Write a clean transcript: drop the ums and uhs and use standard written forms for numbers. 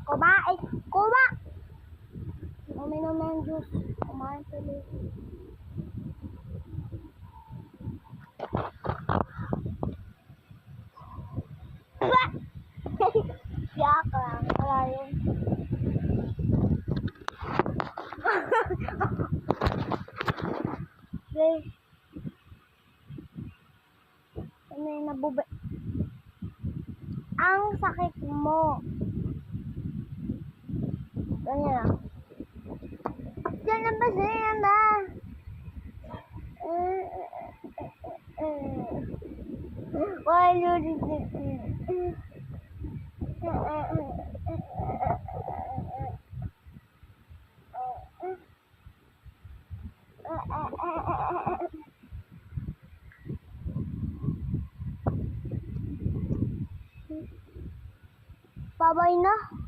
Kumain. Kuma! Uminom ng juice. Kumain tuloy. Yak lang. Wala yun. Guys. May nabubay. Ang sakit mo. Ganyan lang. Diyan na ba siya ba? Why you did it? Babay na.